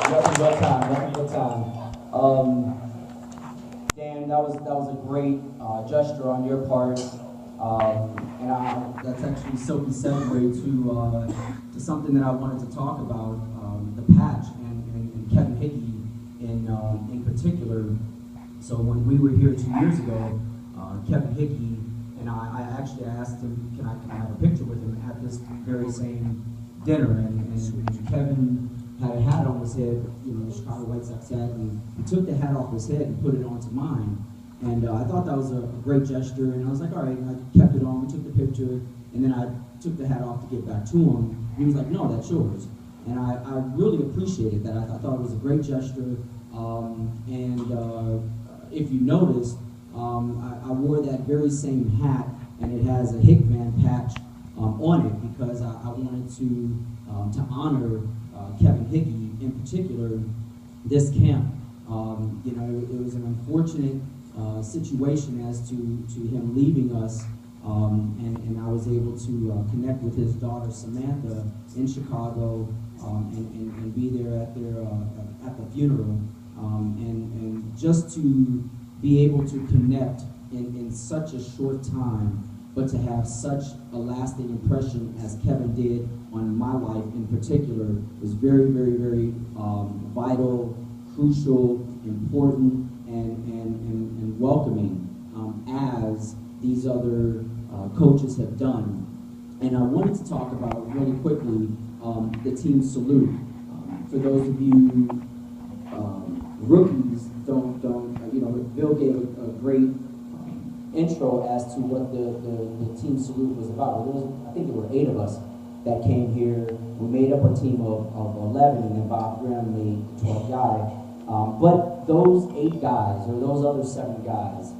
Nothing but time. Nothing but time. Dan, that was a great gesture on your part, and that's actually silky segue to something that I wanted to talk about, the patch and Kevin Hickey in particular. So when we were here 2 years ago, Kevin Hickey and I actually asked him, can I have a picture with him at this very same dinner, and Kevin had a hat on his head, the Chicago White Sox hat, and he took the hat off his head and put it onto mine. And I thought that was a great gesture, and I was like, all right, and I kept it on, we took the picture, and then I took the hat off to get back to him. He was like, no, that's yours. And I really appreciated that. I thought it was a great gesture, if you noticed, I wore that very same hat, and it has a Hickman patch on it because I wanted to honor Kevin Hickey in particular this camp. It was an unfortunate situation as to him leaving us, and I was able to connect with his daughter Samantha in Chicago and be there at the funeral, and just to be able to connect in such a short time, but to have such a lasting impression as Kevin did on my life in particular was very, very, very vital, crucial, important, and welcoming as these other coaches have done. And I wanted to talk about really quickly the team salute. For those of you rookies, don't Bill gave a great intro as to what the team salute was about. I think there were 8 of us that came here. We made up a team of 11, and then Bob Graham made the 12th guy. But those 8 guys, or those other 7 guys,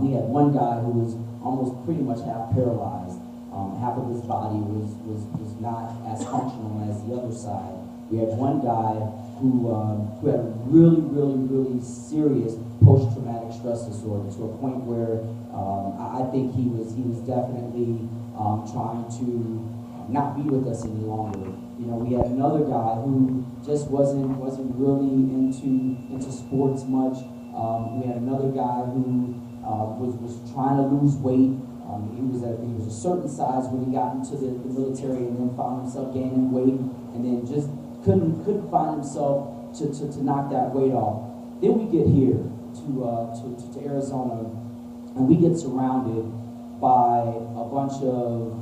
we had one guy who was almost pretty much half paralyzed. Half of his body was not as functional as the other side. We had one guy who had a really, really, really serious post-traumatic stress disorder, to a point where I think he was definitely trying to not be with us any longer. We had another guy who just wasn't really into sports much. We had another guy who was trying to lose weight. He was a certain size when he got into the military, and then found himself gaining weight, and then just couldn't find himself to knock that weight off. Then we get here to Arizona, and we get surrounded by a bunch of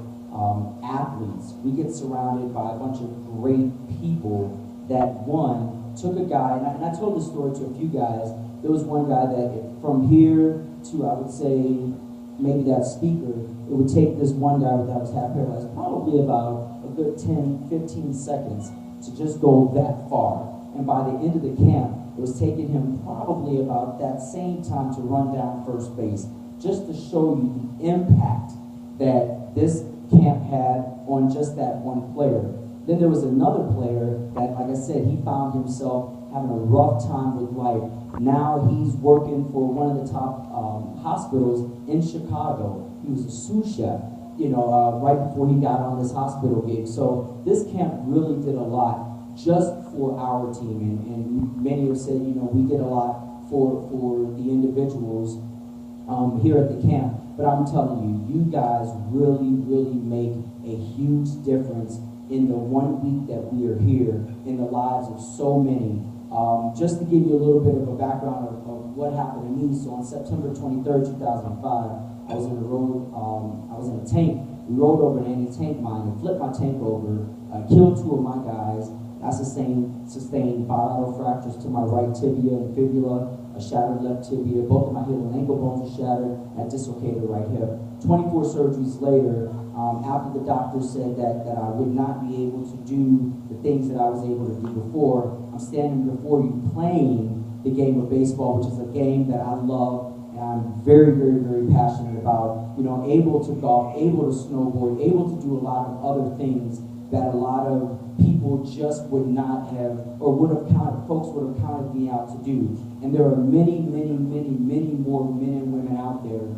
athletes. We get surrounded by a bunch of great people that, one, took a guy, and I told this story to a few guys. There was one guy that from here to, I would say, maybe that speaker, it would take this one guy that was half paralyzed probably about a good 10, 15 seconds to just go that far. And by the end of the camp, it was taking him probably about that same time to run down first base, just to show you the impact that this camp had on just that one player. Then there was another player that, like I said, he found himself having a rough time with life. Now he's working for one of the top hospitals in Chicago. He was a sous chef, right before he got on this hospital gig. So this camp really did a lot just for our team, and many have said, we did a lot for the individuals here at the camp. But I'm telling you, you guys really, really make a huge difference in the 1 week that we are here, in the lives of so many. Just to give you a little bit of a background of what happened to me. So on September 23rd, 2005, I was in a tank. We rode over an anti-tank mine and flipped my tank over, killed 2 of my guys. I sustained bilateral fractures to my right tibia and fibula, a shattered left tibia, both of my heel and ankle bones are shattered, and a dislocated right hip. 24 surgeries later, after the doctor said that I would not be able to do the things that I was able to do before, I'm standing before you playing the game of baseball, which is a game that I love and I'm very, very, very passionate about. Able to golf, able to snowboard, able to do a lot of other things that a lot of people just would not have, or folks would have counted me out to do. And there are many, many, many, many more men and women out there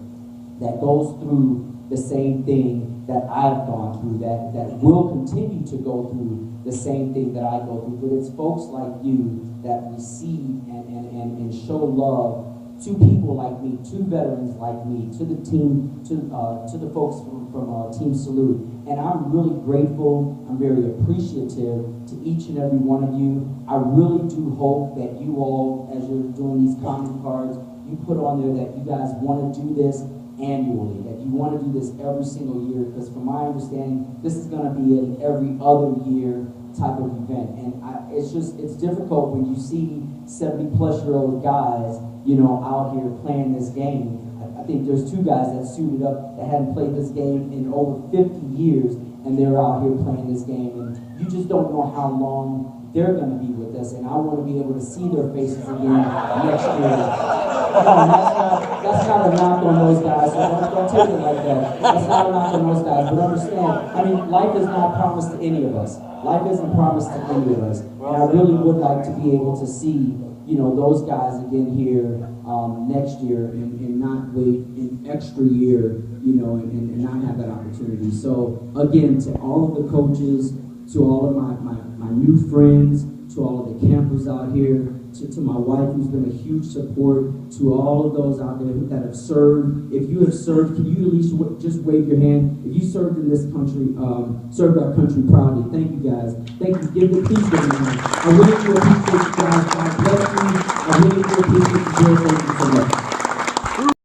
that goes through the same thing that I've gone through, that will continue to go through the same thing that I go through. But it's folks like you that receive and show love to people like me, to veterans like me, to the team, to the folks from Team Salute. And I'm really grateful, I'm very appreciative to each and every one of you. I really do hope that you all, as you're doing these comment cards, you put on there that you guys want to do this annually, that you want to do this every single year, because from my understanding, this is going to be an every other year type of event. And it's difficult when you see 70-plus-year-old guys, you know, out here playing this game. I think there's two guys that suited up that hadn't played this game in over 50 years, and they're out here playing this game. And you just don't know how long they're going to be with us, and I want to be able to see their faces again next year. That's not a knock on those guys, so don't take it like that. That's not a knock on those guys, but understand, I mean, life is not promised to any of us. Life isn't promised to any of us. And I really would like to be able to see, you know, those guys again here next year and not wait an extra year, you know, and not have that opportunity. So again, to all of the coaches, to all of my new friends, to all of the campers out here, to my wife who's been a huge support, to all of those out there that have served. If you have served, can you at least just wave your hand? If you served in this country, served our country proudly, thank you guys. Thank you. Give the peace to me. I really do appreciate you guys. God bless you. I really do appreciate you. Thank you so much.